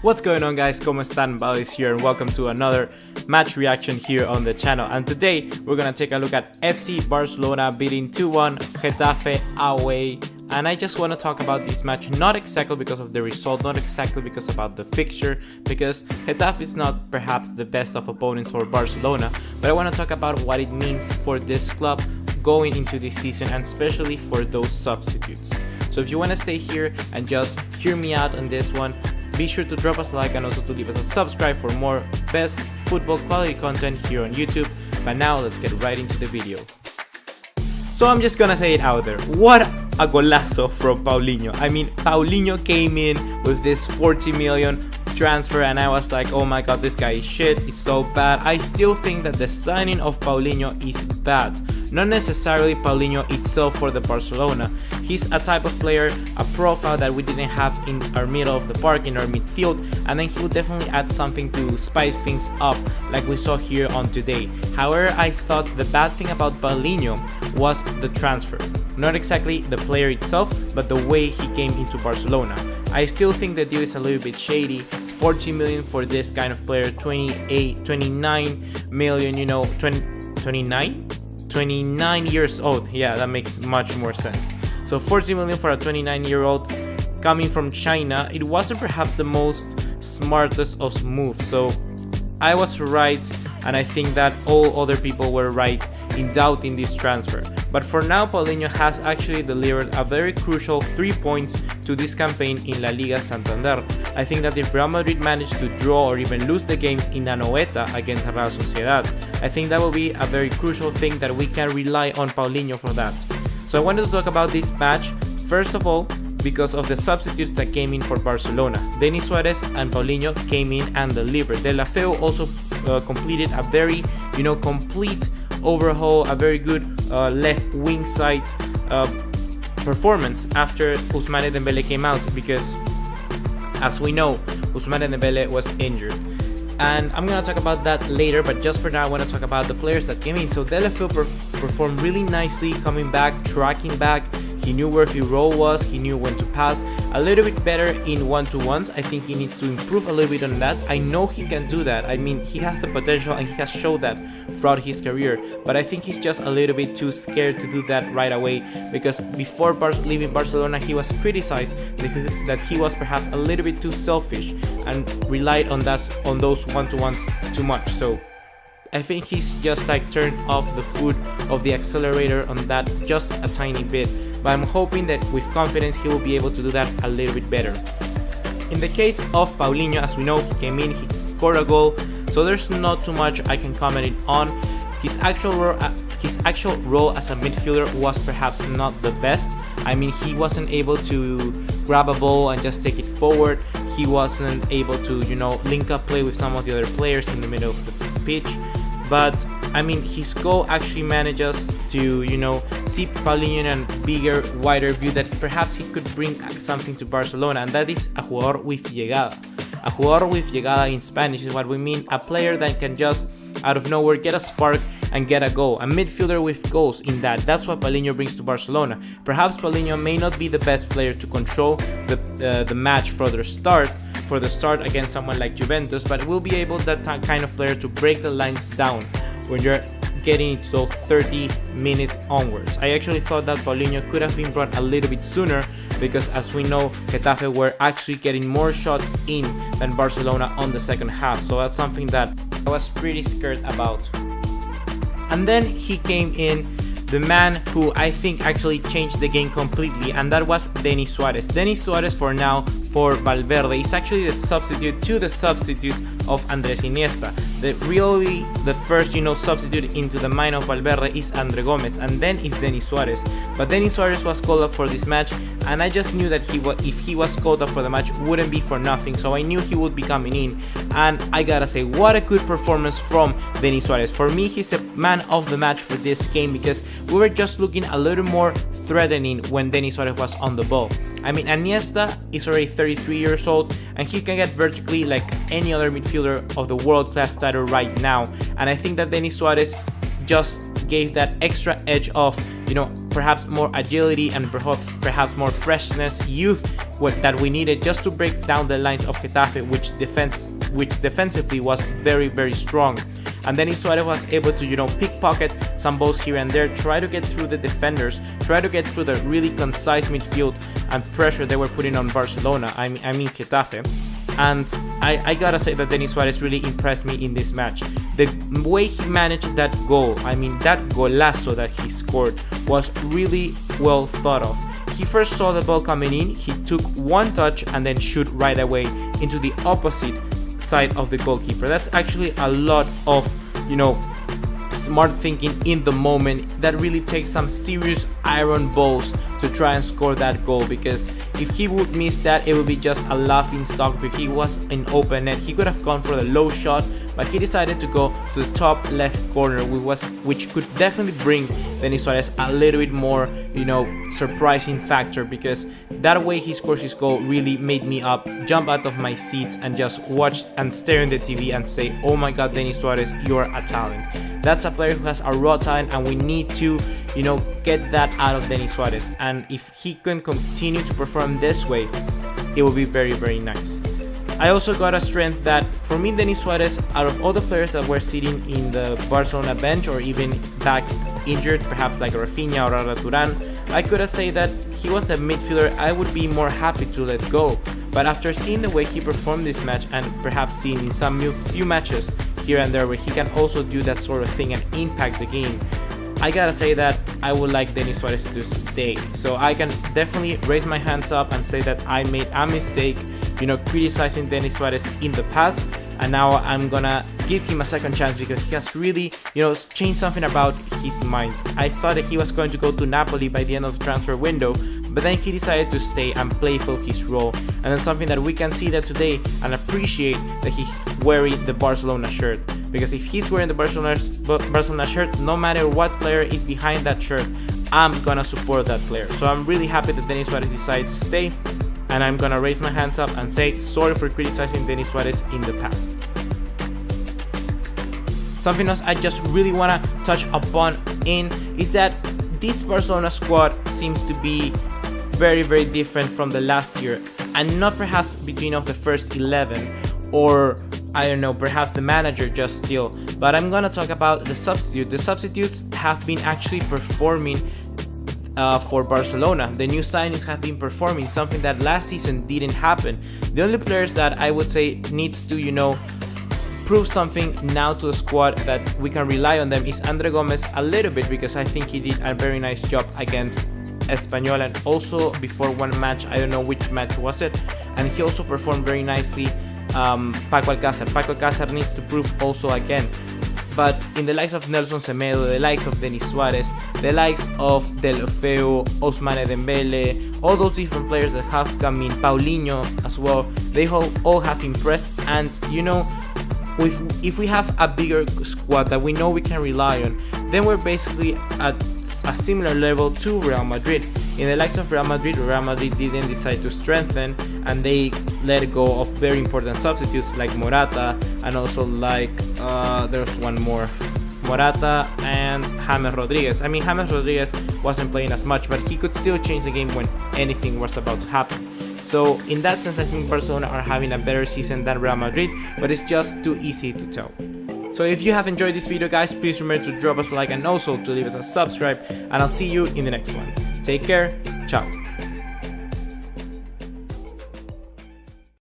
What's going on, guys? ¿Cómo están? Balis here and welcome to another match reaction here on the channel. And today we're gonna take a look at FC Barcelona beating 2-1 Getafe away. And I just want to talk about this match, not exactly because of the result, not exactly because about the fixture, because Getafe is not perhaps the best of opponents for Barcelona, but I want to talk about what it means for this club going into this season, and especially for those substitutes. So if you want to stay here and just hear me out on this one, be sure to drop us a like and also to leave us a subscribe for more best football quality content here on YouTube. But now let's get right into the video. So I'm just gonna say it out there, what a golazo from Paulinho. I mean, Paulinho came in with this 40 million transfer and I was like, oh my god, this guy is shit, it's so bad. I still think that the signing of Paulinho is bad. Not necessarily Paulinho itself for the Barcelona. He's a type of player, a profile that we didn't have in our middle of the park, in our midfield, and then he will definitely add something to spice things up like we saw here on today. However, I thought the bad thing about Paulinho was the transfer. Not exactly the player itself, but the way he came into Barcelona. I still think the deal is a little bit shady. 40 million for this kind of player, 29 million, you know, 29 years old. Yeah, that makes much more sense. So 40 million for a 29-year-old coming from China, it wasn't perhaps the most smartest of moves. So I was right, and I think that all other people were right in doubting this transfer. But for now, Paulinho has actually delivered a very crucial 3 points to this campaign in La Liga Santander. I think that if Real Madrid managed to draw or even lose the games in Anoeta against Real Sociedad, I think that will be a very crucial thing that we can rely on Paulinho for that. So I wanted to talk about this match, first of all, because of the substitutes that came in for Barcelona. Denis Suarez and Paulinho came in and delivered. De La Feu also completed a very, complete overhaul, a very good left wing side performance after Ousmane Dembele came out, because as we know, Ousmane Dembele was injured. And I'm gonna talk about that later, but just for now I want to talk about the players that came in. So De La Feu performed really nicely, coming back, tracking back. He knew where his role was, he knew when to pass, a little bit better in one-to-ones. I think he needs to improve a little bit on that. I know he can do that. I mean, he has the potential and he has showed that throughout his career, but I think he's just a little bit too scared to do that right away, because before leaving Barcelona he was criticized that he was perhaps a little bit too selfish and relied on those one-to-ones too much. So I think he's just like turned off the foot of the accelerator on that just a tiny bit, but I'm hoping that with confidence he will be able to do that a little bit better. In the case of Paulinho, as we know, he came in, he scored a goal, so there's not too much I can comment on. His actual role as a midfielder was perhaps not the best. I mean, he wasn't able to grab a ball and just take it forward. He wasn't able to, link up play with some of the other players in the middle of the pitch. But I mean, his goal actually manages to, see Paulinho in a bigger, wider view that perhaps he could bring something to Barcelona, and that is a jugador with llegada. A jugador with llegada in Spanish is what we mean, a player that can just out of nowhere get a spark and get a goal, a midfielder with goals in that. That's what Paulinho brings to Barcelona. Perhaps Paulinho may not be the best player to control the match for the start against someone like Juventus, but will be able, that kind of player, to break the lines down when you're getting into those 30 minutes onwards. I actually thought that Paulinho could have been brought a little bit sooner, because as we know, Getafe were actually getting more shots in than Barcelona on the second half, so that's something that I was pretty scared about. And then he came in, the man who I think actually changed the game completely, and that was Denis Suarez. Denis Suarez for now for Valverde is actually the substitute to the substitute of Andres Iniesta. The first substitute into the mind of Valverde is Andre Gomez, and then is Denis Suarez. But Denis Suarez was called up for this match, and I just knew that if he was called up for the match, wouldn't be for nothing, so I knew he would be coming in. And I gotta say, what a good performance from Denis Suarez. For me, he's a man of the match for this game, because we were just looking a little more threatening when Denis Suarez was on the ball. I mean, Iniesta is already 33 years old, and he can get vertically like any other midfielder of the world-class title right now. And I think that Denis Suarez just gave that extra edge of, perhaps more agility and perhaps more freshness, youth that we needed just to break down the lines of Getafe, which defensively was very, very strong. And then Suarez was able to, pickpocket some balls here and there, try to get through the defenders, try to get through the really concise midfield and pressure they were putting on Barcelona, I mean Getafe. And I gotta say that Denis Suarez really impressed me in this match. The way he managed that goal, that golazo that he scored, was really well thought of. He first saw the ball coming in, he took one touch and then shoot right away into the opposite side of the goalkeeper. That's actually a lot of, smart thinking in the moment that really takes some serious iron balls to try and score that goal, because if he would miss that, it would be just a laughing stock, because he was in open net. He could have gone for the low shot, but he decided to go to the top left corner, which could definitely bring Denis Suarez a little bit more, surprising factor, because that way he scores his goal really made me jump out of my seat and just watch and stare in the TV and say, oh my god, Denis Suarez, you're a talent. That's a player who has a raw talent, and we need to, get that out of Denis Suarez. And if he can continue to perform this way, it will be very, very nice. I also got a strength that, for me, Denis Suarez, out of all the players that were sitting in the Barcelona bench or even back injured, perhaps like Rafinha or Arda Turan, I could say that he was a midfielder I would be more happy to let go. But after seeing the way he performed this match, and perhaps seeing in some few matches here and there where he can also do that sort of thing and impact the game, I gotta say that I would like Denis Suarez to stay. So I can definitely raise my hands up and say that I made a mistake, criticizing Denis Suarez in the past, and now I'm gonna give him a second chance, because he has really, changed something about his mind. I thought that he was going to go to Napoli by the end of the transfer window, but then he decided to stay and play for his role, and that's something that we can see that today and appreciate that he's wearing the Barcelona shirt. Because if he's wearing the Barcelona shirt, no matter what player is behind that shirt, I'm gonna support that player. So I'm really happy that Denis Suarez decided to stay, and I'm gonna raise my hands up and say sorry for criticizing Denis Suarez in the past. Something else I just really wanna touch upon is that this Barcelona squad seems to be very, very different from the last year, and not perhaps between of the first 11, or I don't know, perhaps the manager just still, but I'm gonna talk about the substitutes. The substitutes have been actually performing for Barcelona. The new signings have been performing, something that last season didn't happen. The only players that I would say needs to, prove something now to the squad that we can rely on them is Andre Gomez a little bit, because I think he did a very nice job against Espanyol, and also before one match, I don't know which match was it, and he also performed very nicely. Paco Alcácer needs to prove also again, but in the likes of Nelson Semedo, the likes of Denis Suarez, the likes of Deulofeu, Ousmane Dembele, all those different players that have come in, Paulinho as well, they all have impressed. And if we have a bigger squad that we know we can rely on, then we're basically at a similar level to Real Madrid. In the likes of Real Madrid didn't decide to strengthen, and they let go of very important substitutes like Morata, and also like there's one more, Morata and James Rodriguez. James Rodriguez wasn't playing as much, but he could still change the game when anything was about to happen. So in that sense, I think Barcelona are having a better season than Real Madrid, but it's just too easy to tell. So if you have enjoyed this video, guys, please remember to drop us a like and also to leave us a subscribe, and I'll see you in the next one. Take care, ciao.